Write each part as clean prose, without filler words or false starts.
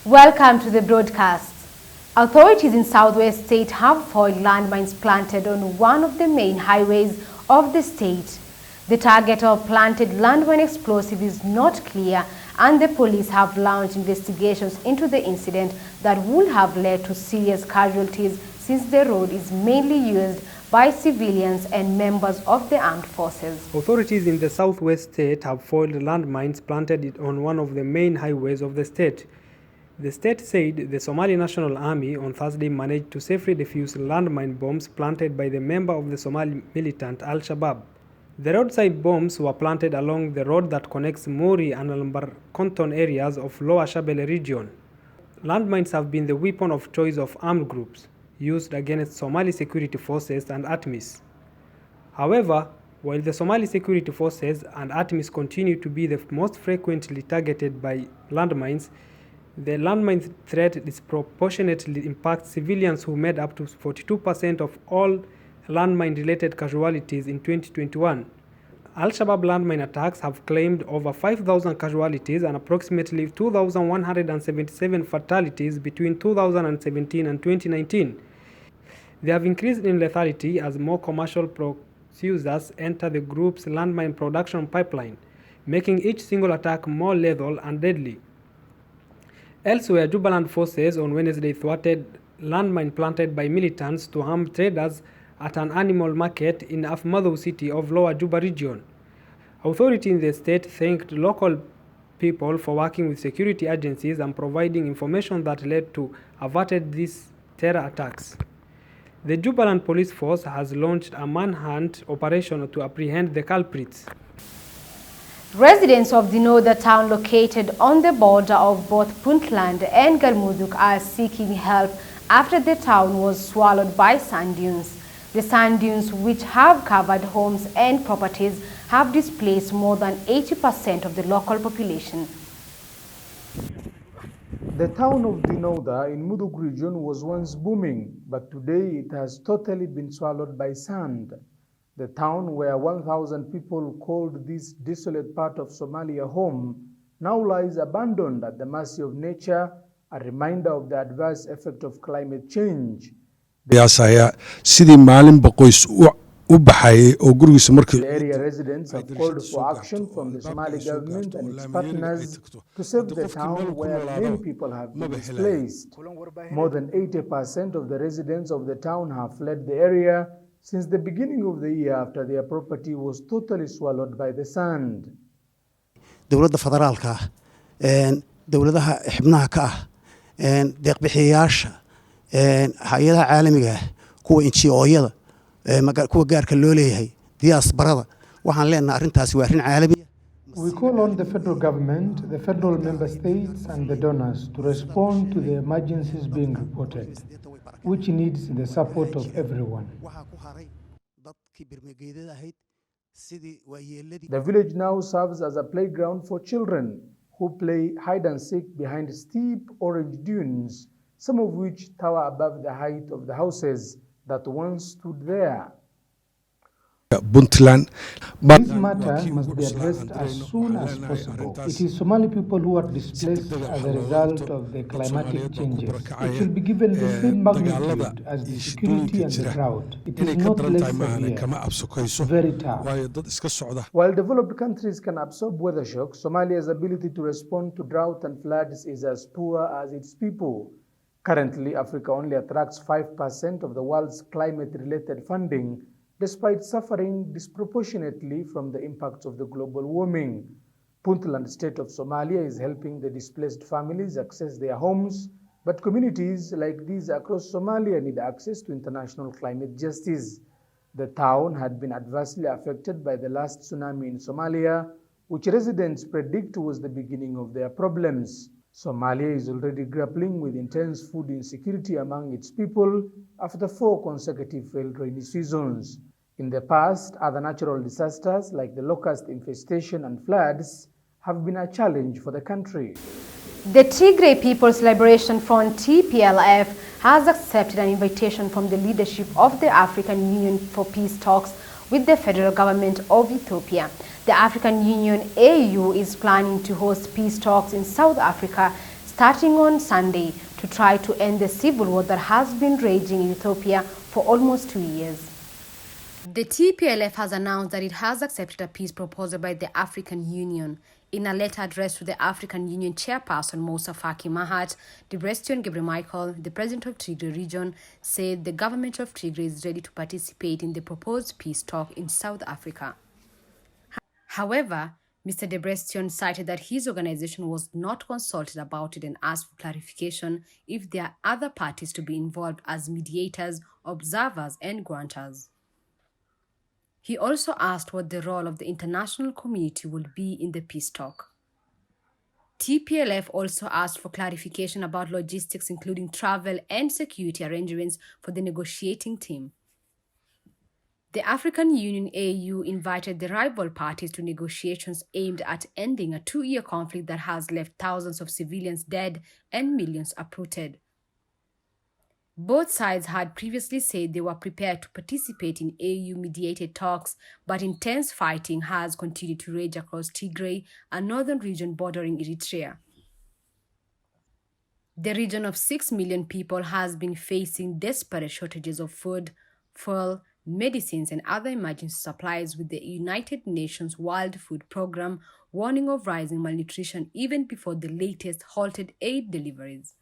Welcome to the broadcast. Authorities in Southwest State have foiled landmines planted on one of the main highways of the state. The target of planted landmine explosive is not clear, and the police have launched investigations into the incident that would have led to serious casualties since the road is mainly used by civilians and members of the armed forces. Authorities in the Southwest State have foiled landmines planted on one of the main highways of the state. The state said the Somali National Army on Thursday managed to safely defuse landmine bombs planted by the member of the Somali militant Al-Shabaab. The roadside bombs were planted along the road that connects Mori and Al-Mbarkonton areas of Lower Shabelle region. Landmines have been the weapon of choice of armed groups used against Somali security forces and ATMIS. However, while the Somali security forces and ATMIS continue to be the most frequently targeted by landmines, the landmine threat disproportionately impacts civilians who made up to 42% of all landmine-related casualties in 2021. Al-Shabaab landmine attacks have claimed over 5,000 casualties and approximately 2,177 fatalities between 2017 and 2019. They have increased in lethality as more commercial producers enter the group's landmine production pipeline, making each single attack more lethal and deadly. Elsewhere, Jubaland forces on Wednesday thwarted landmine planted by militants to harm traders at an animal market in Afmadow city of Lower Juba region. Authorities in the state thanked local people for working with security agencies and providing information that led to averted these terror attacks. The Jubaland police force has launched a manhunt operation to apprehend the culprits. Residents of the northern town located on the border of both Puntland and Galmudug are seeking help after the town was swallowed by sand dunes. The sand dunes, which have covered homes and properties, have displaced more than 80% of the local population. The town of Dinouda in Mudug region was once booming, but today it has totally been swallowed by sand. The town where 1,000 people called this desolate part of Somalia home now lies abandoned at the mercy of nature, a reminder of the adverse effect of climate change. The area residents have called for action from the Somali government and its partners to save the town where many people have been displaced. More than 80% of the residents of the town have fled the area since the beginning of the year after their property was totally swallowed by the sand. dowladda federaalka dowladaha xubnaha ka deeq bixiyayaasha hay'adaha caalamiga kuwa NGO-yada kuwa gaarka loo leeyahay diasporada waxaan leenahay arintaasi waa arin caalami. We call on the federal government, the federal member states and the donors to respond to the emergencies being reported, which needs the support of everyone. The village now serves as a playground for children who play hide and seek behind steep orange dunes, some of which tower above the height of the houses that once stood there. This matter must be addressed as soon as possible. It is Somali people who are displaced as a result of the climatic changes. It should be given the same magnitude as the security and the drought. It is not less severe, very tough. While developed countries can absorb weather shocks, Somalia's ability to respond to drought and floods is as poor as its people. Currently, Africa only attracts 5% of the world's climate-related funding, despite suffering disproportionately from the impacts of the global warming. Puntland state of Somalia is helping the displaced families access their homes, but communities like these across Somalia need access to international climate justice. The town had been adversely affected by the last tsunami in Somalia, which residents predict was the beginning of their problems. Somalia is already grappling with intense food insecurity among its people after 4 consecutive failed rainy seasons. In the past, other natural disasters like the locust infestation and floods have been a challenge for the country. The Tigray People's Liberation Front (TPLF) has accepted an invitation from the leadership of the African Union for peace talks with the federal government of Ethiopia. The African Union (AU) is planning to host peace talks in South Africa starting on Sunday to try to end the civil war that has been raging in Ethiopia for almost 2 years. The TPLF has announced that it has accepted a peace proposal by the African Union. In a letter addressed to the African Union chairperson Moussa Faki Mahamat, Debretsion Gebremichael, the president of Tigray region, said the government of Tigray is ready to participate in the proposed peace talk in South Africa. However, Mr. Debretsion cited that his organization was not consulted about it and asked for clarification if there are other parties to be involved as mediators, observers, and grantors. He also asked what the role of the international community would be in the peace talk. TPLF also asked for clarification about logistics, including travel and security arrangements for the negotiating team. The African Union AU invited the rival parties to negotiations aimed at ending a 2-year conflict that has left thousands of civilians dead and millions uprooted. Both sides had previously said they were prepared to participate in AU-mediated talks, but intense fighting has continued to rage across Tigray, a northern region bordering Eritrea. The region of 6 million people has been facing desperate shortages of food, fuel, medicines, and other emergency supplies, with the United Nations World Food Programme warning of rising malnutrition even before the latest halted aid deliveries.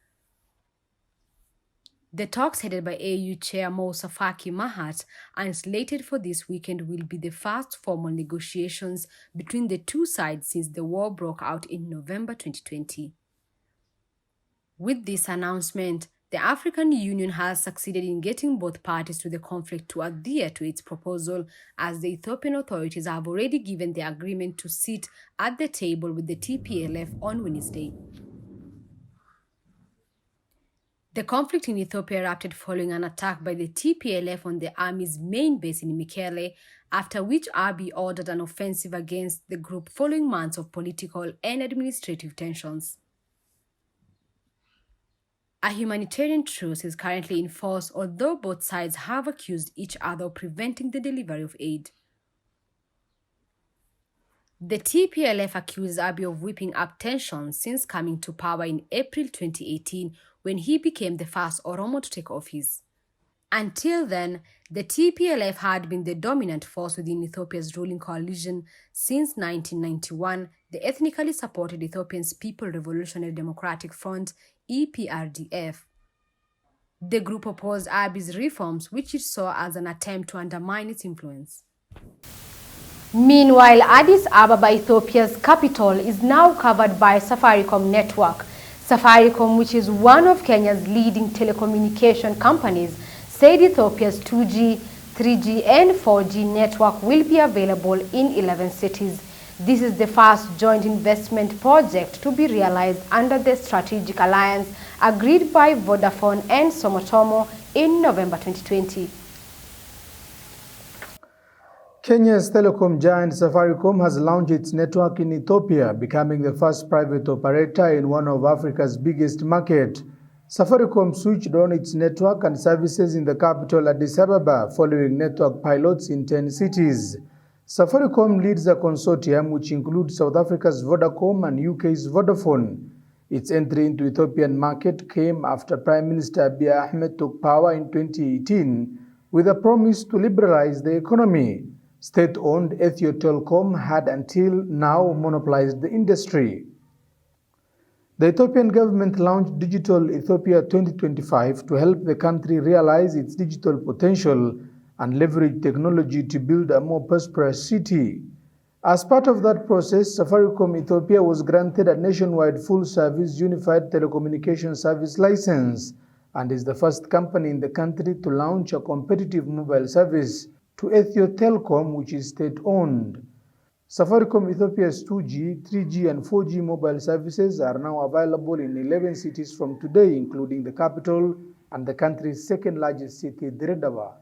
The talks headed by AU Chair Moussa Faki Mahamat and slated for this weekend will be the first formal negotiations between the two sides since the war broke out in November 2020. With this announcement, the African Union has succeeded in getting both parties to the conflict to adhere to its proposal, as the Ethiopian authorities have already given the agreement to sit at the table with the TPLF on Wednesday. The conflict in Ethiopia erupted following an attack by the TPLF on the army's main base in Mekelle, after which Abiy ordered an offensive against the group following months of political and administrative tensions. A humanitarian truce is currently in force, although both sides have accused each other of preventing the delivery of aid. The TPLF accuses Abiy of whipping up tensions since coming to power in April 2018, when he became the first Oromo to take office. Until then, the TPLF had been the dominant force within Ethiopia's ruling coalition since 1991, the ethnically supported Ethiopian People's Revolutionary Democratic Front, EPRDF. The group opposed Abiy's reforms, which it saw as an attempt to undermine its influence. Meanwhile, Addis Ababa, Ethiopia's capital, is now covered by Safaricom network. Safaricom, which is one of Kenya's leading telecommunication companies, said Ethiopia's 2G, 3G and 4G network will be available in 11 cities. This is the first joint investment project to be realized under the strategic alliance agreed by Vodafone and Sumitomo in November 2020. Kenya's telecom giant Safaricom has launched its network in Ethiopia, becoming the first private operator in one of Africa's biggest markets. Safaricom switched on its network and services in the capital Addis Ababa following network pilots in 10 cities. Safaricom leads a consortium which includes South Africa's Vodacom and UK's Vodafone. Its entry into Ethiopian market came after Prime Minister Abiy Ahmed took power in 2018 with a promise to liberalize the economy. State-owned Ethio Telecom had until now monopolized the industry. The Ethiopian government launched Digital Ethiopia 2025 to help the country realize its digital potential and leverage technology to build a more prosperous city. As part of that process, Safaricom Ethiopia was granted a nationwide full-service unified telecommunication service license and is the first company in the country to launch a competitive mobile service to Ethio Telecom, which is state-owned. Safaricom Ethiopia's 2G, 3G and 4G mobile services are now available in 11 cities from today, including the capital and the country's second-largest city, Dire Dawa.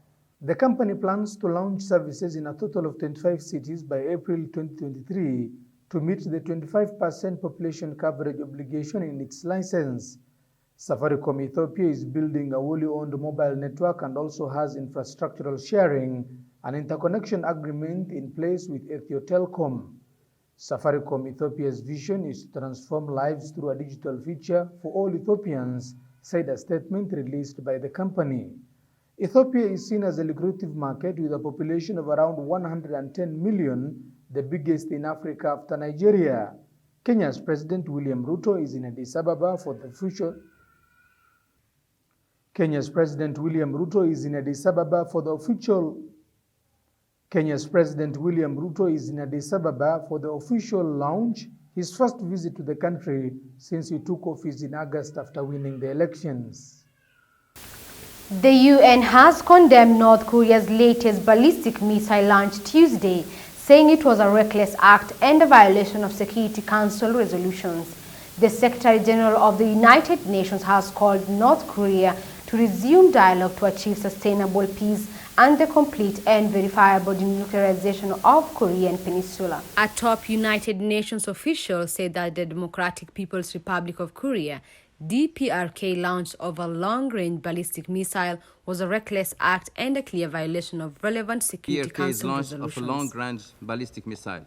The company plans to launch services in a total of 25 cities by April 2023 to meet the 25% population coverage obligation in its license. Safaricom Ethiopia is building a wholly owned mobile network and also has infrastructural sharing and interconnection agreement in place with Ethio Telecom. Safaricom Ethiopia's vision is to transform lives through a digital future for all Ethiopians, said a statement released by the company. Ethiopia is seen as a lucrative market with a population of around 110 million, the biggest in Africa after Nigeria. Kenya's President William Ruto is in Addis Ababa for the official Kenya's President William Ruto is in Addis Ababa for the official launch, his first visit to the country since he took office in August after winning the elections. The UN has condemned North Korea's latest ballistic missile launch Tuesday, saying it was a reckless act and a violation of Security Council resolutions. The Secretary General of the United Nations has called North Korea to resume dialogue to achieve sustainable peace and the complete and verifiable denuclearization of Korean Peninsula. A top United Nations official said that the Democratic People's Republic of Korea DPRK launch of a long-range ballistic missile was a reckless act and a clear violation of relevant Security Council resolutions. Of a long-range ballistic missile.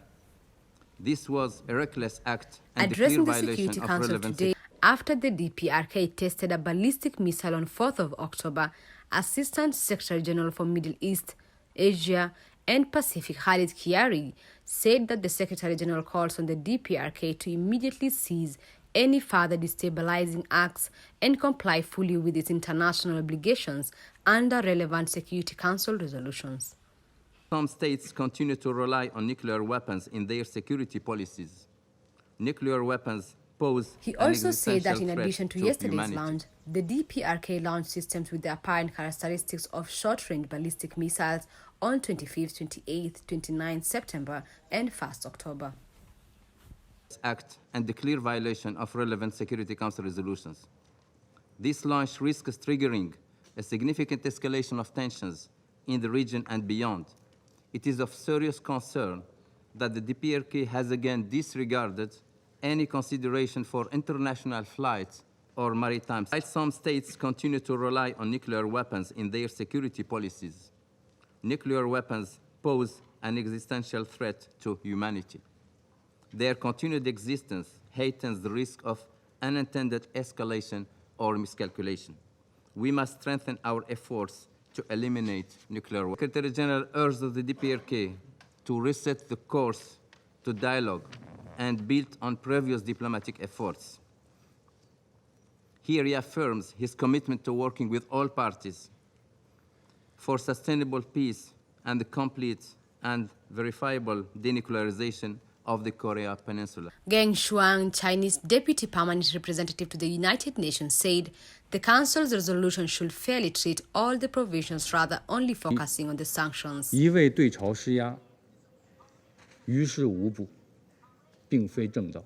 This was a reckless act and addressing a clear the violation Security of Council relevant today, after the DPRK tested a ballistic missile on 4th of October, Assistant Secretary General for Middle East, Asia and Pacific Khalid Kiari said that the Secretary General calls on the DPRK to immediately cease any further destabilizing acts and comply fully with its international obligations under relevant Security Council resolutions. Some states continue to rely on nuclear weapons in their security policies. Nuclear weapons pose He also an said that existential in addition to threat yesterday's humanity. launch, the DPRK launched systems with the apparent characteristics of short-range ballistic missiles on 25th, 28th, 29th September and 1st October. Act and the clear violation of relevant Security Council resolutions. This launch risks triggering a significant escalation of tensions in the region and beyond. It is of serious concern that the DPRK has again disregarded any consideration for international flights or maritime. While some states continue to rely on nuclear weapons in their security policies, nuclear weapons pose an existential threat to humanity. Their continued existence heightens the risk of unintended escalation or miscalculation. We must strengthen our efforts to eliminate nuclear weapons. Secretary General urged the DPRK to reset the course to dialogue and build on previous diplomatic efforts. He reaffirms his commitment to working with all parties for sustainable peace and the complete and verifiable denuclearization of the Korea Peninsula. Geng Shuang, Chinese Deputy Permanent Representative to the United Nations, said the Council's resolution should fairly treat all the provisions rather only focusing on the sanctions. 一味对朝施压，于事无补，并非正道。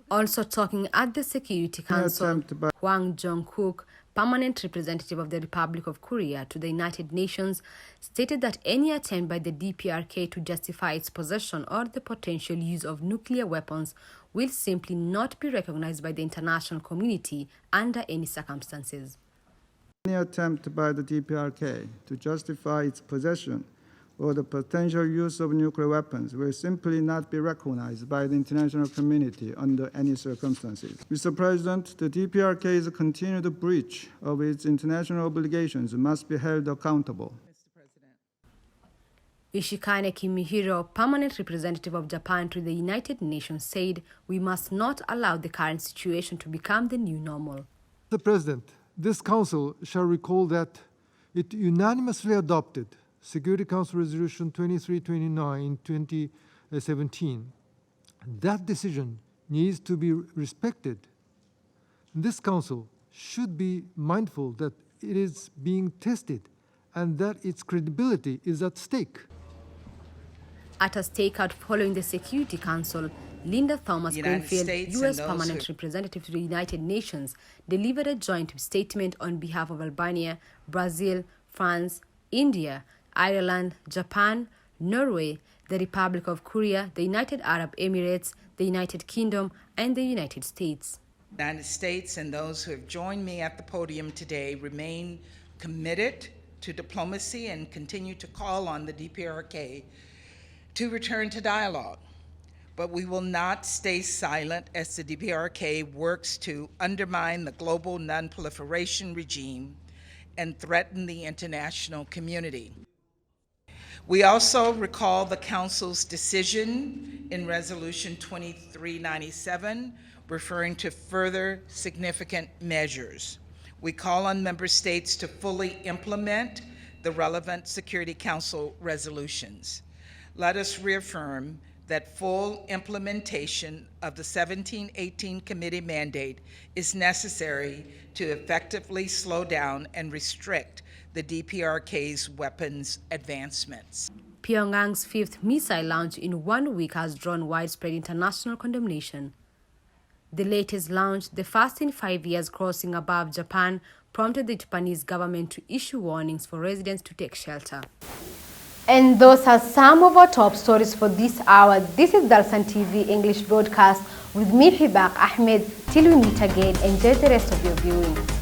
Also talking at the Security Council, Hwang Jong-kook, Permanent Representative of the Republic of Korea to the United Nations, stated that any attempt by the DPRK to justify its possession or the potential use of nuclear weapons will simply not be recognized by the international community under any circumstances. Any attempt by the DPRK to justify its possession or the potential use of nuclear weapons will simply not be recognized by the international community under any circumstances. Mr. President, the DPRK's continued breach of its international obligations must be held accountable. Ishikane Kimihiro, Permanent Representative of Japan to the United Nations, said we must not allow the current situation to become the new normal. Mr. President, this Council shall recall that it unanimously adopted Security Council Resolution 2329 in 2017. That decision needs to be respected. This Council should be mindful that it is being tested and that its credibility is at stake. At a stakeout following the Security Council, Linda Thomas-Greenfield, U.S. Permanent Representative to the United Nations, delivered a joint statement on behalf of Albania, Brazil, France, India, Ireland, Japan, Norway, the Republic of Korea, the United Arab Emirates, the United Kingdom, and the United States. The United States and those who have joined me at the podium today remain committed to diplomacy and continue to call on the DPRK to return to dialogue. But we will not stay silent as the DPRK works to undermine the global non-proliferation regime and threaten the international community. We also recall the Council's decision in Resolution 2397, referring to further significant measures. We call on member states to fully implement the relevant Security Council resolutions. Let us reaffirm that full implementation of the 1718 committee mandate is necessary to effectively slow down and restrict the DPRK's weapons advancements. Pyongyang's fifth missile launch in 1 week has drawn widespread international condemnation. The latest launch, the first in 5 years crossing above Japan, prompted the Japanese government to issue warnings for residents to take shelter. And those are some of our top stories for this hour. This is Dalsan TV English broadcast with me, Hibak Ahmed. Till we meet again, enjoy the rest of your viewing.